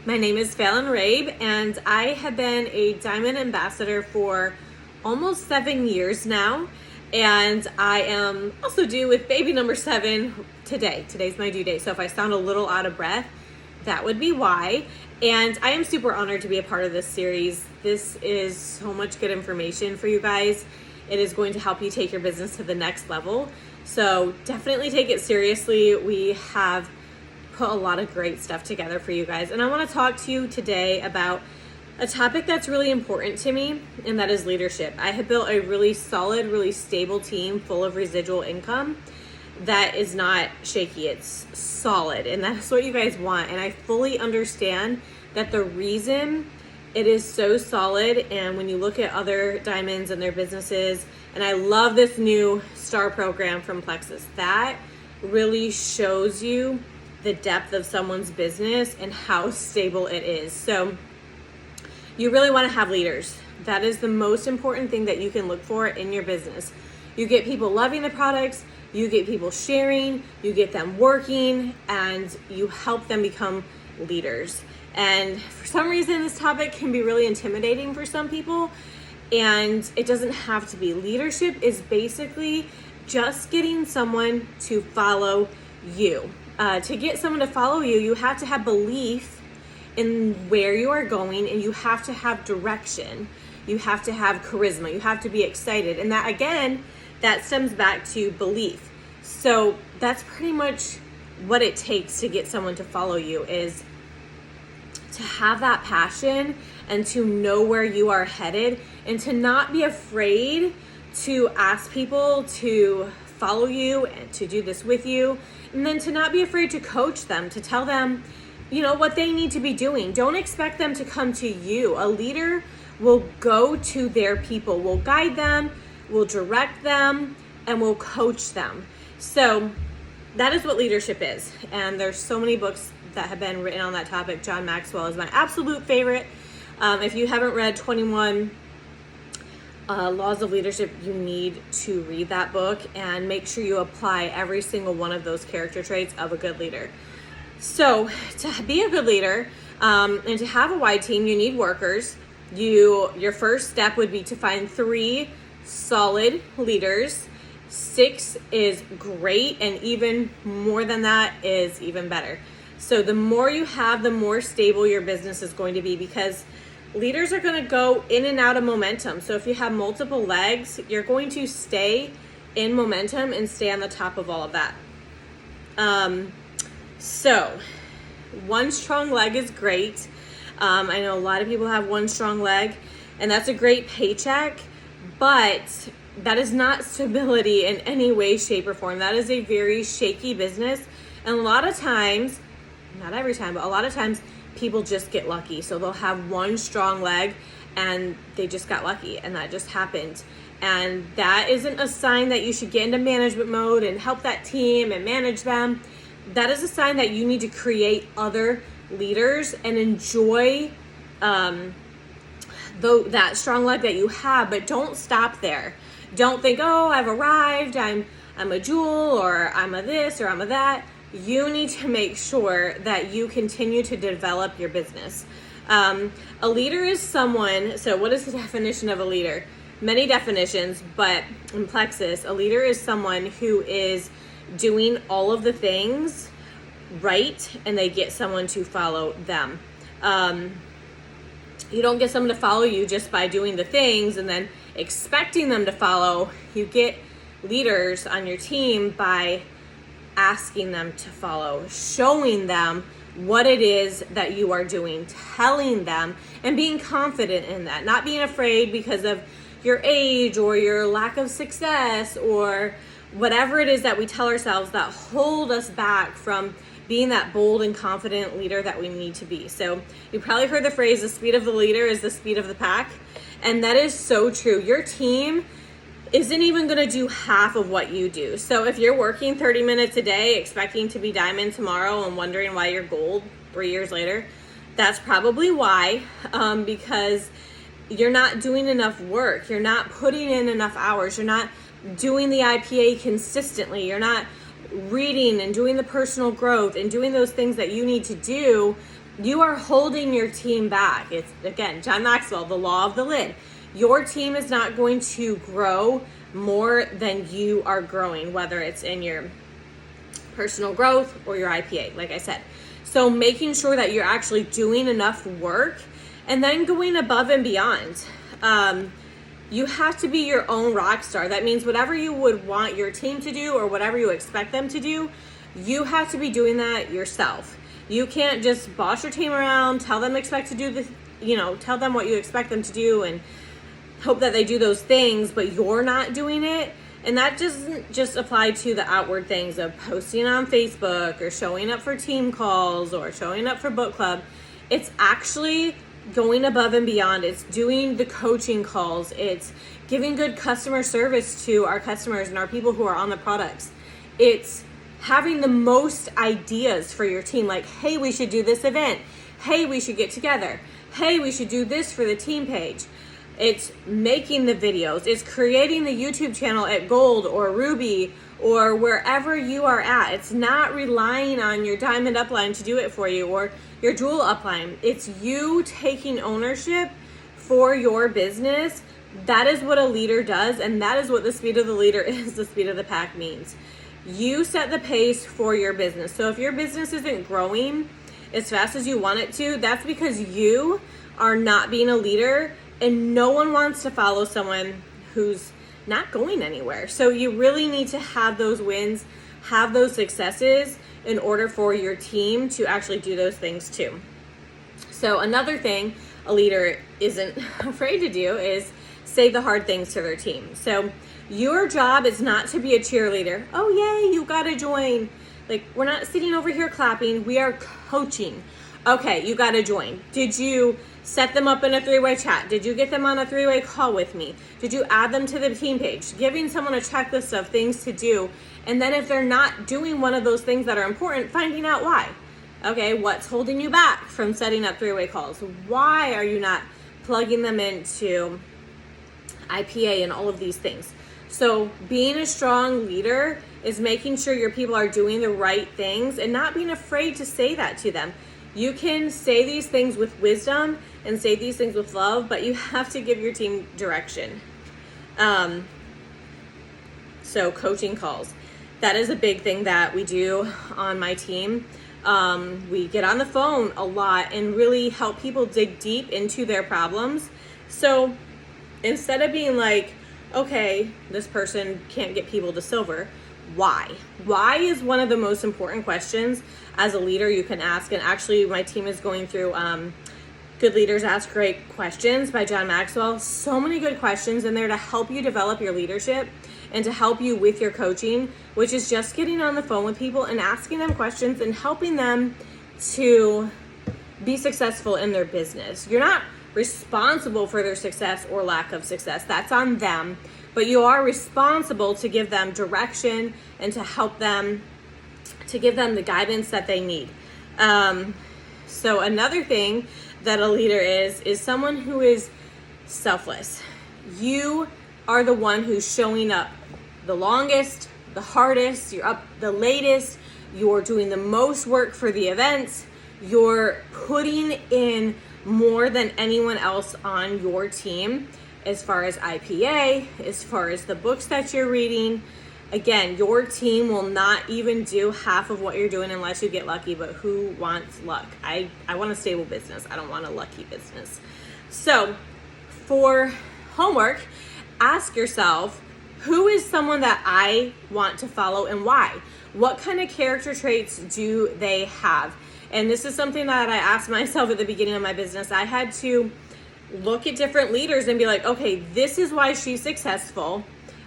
My name is Fallon Rabe, and I have been a Diamond Ambassador for almost 7 years now. And I am also due with baby number 7 today. Today's my due date. So if I sound a little out of breath, that would be why. And I am super honored to be a part of this series. This is so much good information for you guys. It is going to help you take your business to the next level. So definitely take it seriously. We have put a lot of great stuff together for you guys. And I want to talk to you today about a topic that's really important to me, and that is leadership. I have built a really solid, really stable team full of residual income that is not shaky. It's solid, and that's what you guys want. And I fully understand that the reason it is so solid, and when you look at other diamonds and their businesses, and I love this new STAR program from Plexus, that really shows you the depth of someone's business and how stable it is. So you really want to have leaders. That is the most important thing that you can look for in your business. You get people loving the products, you get people sharing, you get them working, and you help them become leaders. And for some reason, this topic can be really intimidating for some people, and it doesn't have to be. Leadership is basically just getting someone to follow you. To get someone to follow you, you have to have belief in where you are going, and you have to have direction. You have to have charisma. You have to be excited. And that, again, that stems back to belief. So that's pretty much what it takes to get someone to follow you, is to have that passion and to know where you are headed, and to not be afraid to ask people to follow you and to do this with you, and then to not be afraid to coach them, to tell them, what they need to be doing. Don't expect them to come to you. A leader will go to their people, will guide them, will direct them, and will coach them. So that is what leadership is. And there's so many books that have been written on that topic. John Maxwell is my absolute favorite. If you haven't read 21 Laws of Leadership, you need to read that book and make sure you apply every single one of those character traits of a good leader. So to be a good leader and to have a wide team, you need workers. Your first step would be to find 3 solid leaders. 6 is great, and even more than that is even better. So the more you have, the more stable your business is going to be, because leaders are going to go in and out of momentum. So if you have multiple legs, you're going to stay in momentum and stay on the top of all of that. So one strong leg is great. I know a lot of people have one strong leg, and that's a great paycheck, but that is not stability in any way, shape, or form. That is a very shaky business. And a lot of times, not every time, but a lot of times, people just get lucky. So they'll have one strong leg and they just got lucky, and that just happened. And that isn't a sign that you should get into management mode and help that team and manage them. That is a sign that you need to create other leaders and enjoy that strong leg that you have, but don't stop there. Don't think, oh, I've arrived, I'm a jewel, or I'm a this, or I'm a that. You need to make sure that you continue to develop your business. A leader is someone, so what is the definition of a leader? Many definitions, but in Plexus, a leader is someone who is doing all of the things right, and they get someone to follow them. You don't get someone to follow you just by doing the things and then expecting them to follow. You get leaders on your team by asking them to follow, showing them what it is that you are doing, telling them, and being confident in that, not being afraid because of your age or your lack of success or whatever it is that we tell ourselves that hold us back from being that bold and confident leader that we need to be. So you probably heard the phrase, the speed of the leader is the speed of the pack. And that is so true. Your team isn't even going to do half of what you do. So if you're working 30 minutes a day, expecting to be diamond tomorrow and wondering why you're gold 3 years later, that's probably why, because you're not doing enough work. You're not putting in enough hours. You're not doing the IPA consistently. You're not reading and doing the personal growth and doing those things that you need to do you are holding your team back. It's, again, John Maxwell, the law of the lid. Your team is not going to grow more than you are growing, whether it's in your personal growth or your IPA, like I said. So making sure that you're actually doing enough work and then going above and beyond. You have to be your own rock star. That means whatever you would want your team to do or whatever you expect them to do, you have to be doing that yourself. You can't just boss your team around, tell them expect to do this, tell them what you expect them to do and hope that they do those things, but you're not doing it. And that doesn't just apply to the outward things of posting on Facebook or showing up for team calls or showing up for book club. It's actually going above and beyond. It's doing the coaching calls. It's giving good customer service to our customers and our people who are on the products. It's having the most ideas for your team, like, hey, we should do this event. Hey, we should get together. Hey, we should do this for the team page. It's making the videos. It's creating the YouTube channel at Gold or Ruby or wherever you are at. It's not relying on your diamond upline to do it for you or your jewel upline. It's you taking ownership for your business. That is what a leader does, and that is what the speed of the leader is. The speed of the pack means you set the pace for your business. So if your business isn't growing as fast as you want it to, that's because you are not being a leader, and no one wants to follow someone who's not going anywhere. So you really need to have those wins, have those successes in order for your team to actually do those things too. So another thing a leader isn't afraid to do is say the hard things to their team. So your job is not to be a cheerleader. Oh, yay, you got to join. Like, we're not sitting over here clapping. We are coaching. Okay, you got to join. Did you set them up in a 3-way chat? Did you get them on a 3-way call with me? Did you add them to the team page? Giving someone a checklist of things to do. And then if they're not doing one of those things that are important, finding out why. Okay, what's holding you back from setting up 3-way calls? Why are you not plugging them into IPA and all of these things? So being a strong leader is making sure your people are doing the right things and not being afraid to say that to them. You can say these things with wisdom and say these things with love, but you have to give your team direction. So coaching calls. That is a big thing that we do on my team. We get on the phone a lot and really help people dig deep into their problems. So instead of being like, okay, this person can't get people to silver, why? Why is one of the most important questions as a leader you can ask. And actually my team is going through Good Leaders Ask Great Questions by John Maxwell. So many good questions in there to help you develop your leadership and to help you with your coaching, which is just getting on the phone with people and asking them questions and helping them to be successful in their business. You're not responsible for their success or lack of success. That's on them. But you are responsible to give them direction and to help them, to give them the guidance that they need. So another thing that a leader is someone who is selfless. You are the one who's showing up the longest, the hardest, you're up the latest, you're doing the most work for the events, you're putting in more than anyone else on your team as far as IPA, as far as the books that you're reading. Again, your team will not even do half of what you're doing unless you get lucky, but who wants luck? I want a stable business. I don't want a lucky business. So for homework, ask yourself, who is someone that I want to follow and why? What kind of character traits do they have? And this is something that I asked myself at the beginning of my business. I had to look at different leaders and be like, okay, this is why she's successful.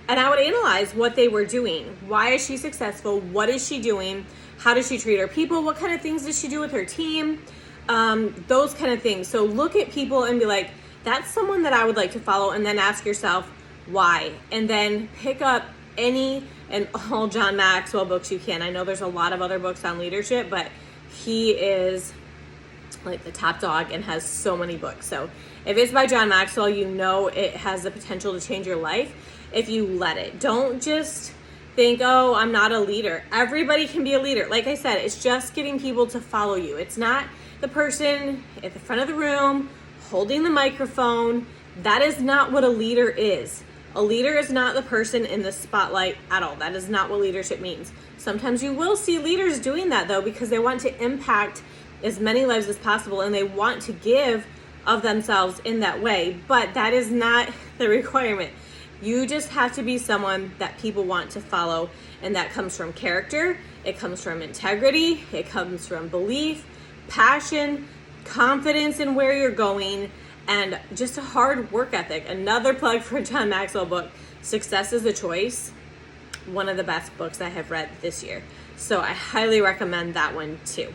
And I would analyze what they were doing. Why is she successful? What is she doing? How does she treat her people? What kind of things does she do with her team? Those kind of things. So look at people and be like, that's someone that I would like to follow. And then ask yourself, why? And then pick up any and all John Maxwell books you can. I know there's a lot of other books on leadership, but he is like the top dog and has so many books. So if it's by John Maxwell, you know it has the potential to change your life if you let it. Don't just think, oh, I'm not a leader. Everybody can be a leader. Like I said, it's just getting people to follow you. It's not the person at the front of the room holding the microphone. That is not what a leader is. A leader is not the person in the spotlight at all. That is not what leadership means. Sometimes you will see leaders doing that though, because they want to impact as many lives as possible and they want to give of themselves in that way, but that is not the requirement. You just have to be someone that people want to follow, and that comes from character, it comes from integrity, it comes from belief, passion, confidence in where you're going, and just a hard work ethic. Another plug for John Maxwell book, Success is a Choice. One of the best books I have read this year. So I highly recommend that one too.